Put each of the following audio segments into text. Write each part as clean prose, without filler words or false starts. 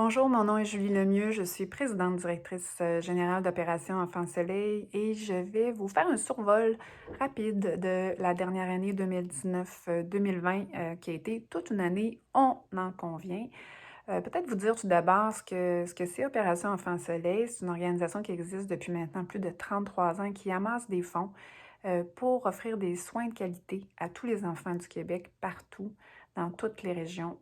Bonjour, mon nom est Julie Lemieux, je suis présidente directrice générale d'Opération Enfant Soleil et je vais vous faire un survol rapide de la dernière année 2019-2020 qui a été toute une année, on en convient. Peut-être vous dire tout d'abord ce que c'est Opération Enfant Soleil. C'est une organisation qui existe depuis maintenant plus de 33 ans qui amasse des fonds pour offrir des soins de qualité à tous les enfants du Québec, partout, dans toutes les régions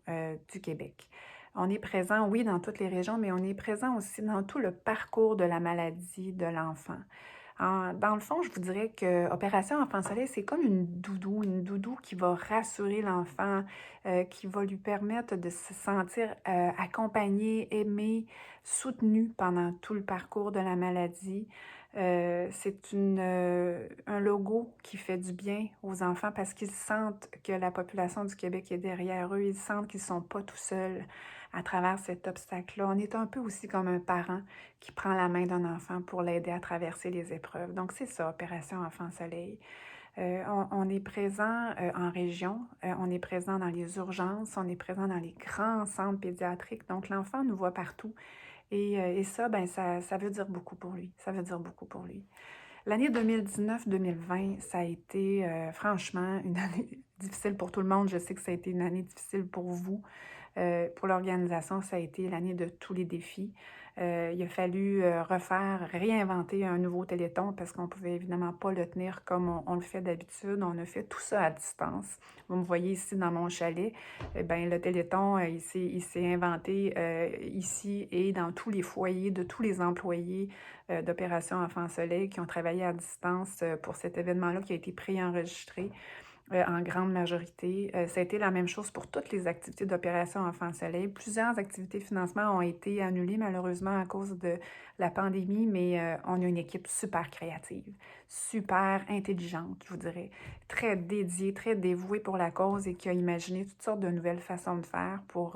du Québec. On est présent, oui, dans toutes les régions, mais on est présent aussi dans tout le parcours de la maladie de l'enfant. Dans le fond, je vous dirais que Opération Enfant Soleil, c'est comme une doudou qui va rassurer l'enfant, qui va lui permettre de se sentir accompagné, aimé, soutenu pendant tout le parcours de la maladie. C'est un logo qui fait du bien aux enfants parce qu'ils sentent que la population du Québec est derrière eux, ils sentent qu'ils ne sont pas tout seuls à travers cet obstacle-là. On est un peu aussi comme un parent qui prend la main d'un enfant pour l'aider à traverser les épreuves. Donc, c'est ça, Opération Enfant Soleil. On est présent en région, on est présent dans les urgences, on est présent dans les grands centres pédiatriques. Donc, l'enfant nous voit partout. Et ça, ben, ça veut dire beaucoup pour lui. Ça veut dire beaucoup pour lui. L'année 2019-2020, ça a été franchement une année difficile pour tout le monde. Je sais que ça a été une année difficile pour vous. Pour l'organisation, ça a été l'année de tous les défis. Il a fallu réinventer un nouveau Téléthon parce qu'on ne pouvait évidemment pas le tenir comme on le fait d'habitude. On a fait tout ça à distance. Vous me voyez ici dans mon chalet. Ben, le Téléthon, il s'est inventé ici et dans tous les foyers de tous les employés d'Opération Enfant Soleil qui ont travaillé à distance pour cet événement-là qui a été préenregistré en grande majorité. Ça a été la même chose pour toutes les activités d'Opération Enfant Soleil. Plusieurs activités de financement ont été annulées malheureusement à cause de la pandémie, mais on a une équipe super créative, super intelligente, je vous dirais, très dédiée, très dévouée pour la cause et qui a imaginé toutes sortes de nouvelles façons de faire pour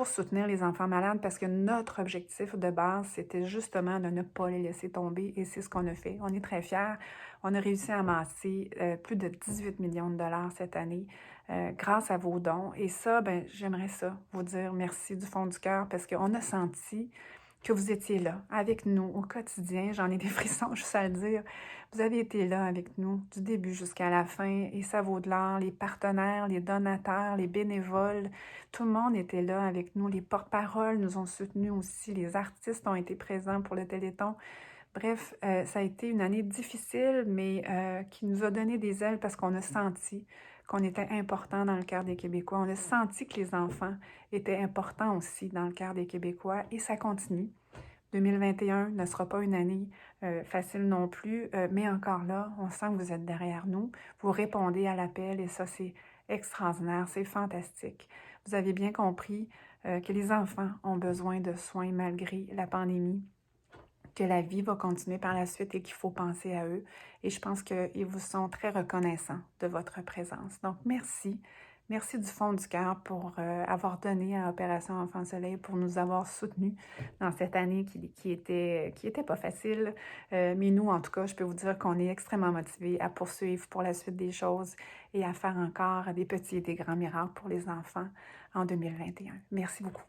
soutenir les enfants malades parce que notre objectif de base, c'était justement de ne pas les laisser tomber et c'est ce qu'on a fait. On est très fiers. On a réussi à amasser plus de 18 millions de dollars cette année grâce à vos dons. Et ça, ben, j'aimerais ça vous dire merci du fond du cœur parce qu'on a senti que vous étiez là avec nous au quotidien. J'en ai des frissons juste à le dire. Vous avez été là avec nous du début jusqu'à la fin et ça vaut de l'or. Les partenaires, les donateurs, les bénévoles, tout le monde était là avec nous. Les porte-paroles nous ont soutenus aussi. Les artistes ont été présents pour le Téléthon. Bref, ça a été une année difficile, mais qui nous a donné des ailes parce qu'on a senti qu'on était important dans le cœur des Québécois. On a senti que les enfants étaient importants aussi dans le cœur des Québécois et ça continue. 2021 ne sera pas une année facile non plus, mais encore là, on sent que vous êtes derrière nous. Vous répondez à l'appel et ça, c'est extraordinaire, c'est fantastique. Vous avez bien compris que les enfants ont besoin de soins malgré la pandémie, que la vie va continuer par la suite et qu'il faut penser à eux. Et je pense qu'ils vous sont très reconnaissants de votre présence. Donc, merci. Merci du fond du cœur pour avoir donné à Opération Enfant Soleil, pour nous avoir soutenus dans cette année qui était pas facile. Mais nous, en tout cas, je peux vous dire qu'on est extrêmement motivés à poursuivre pour la suite des choses et à faire encore des petits et des grands miracles pour les enfants en 2021. Merci beaucoup.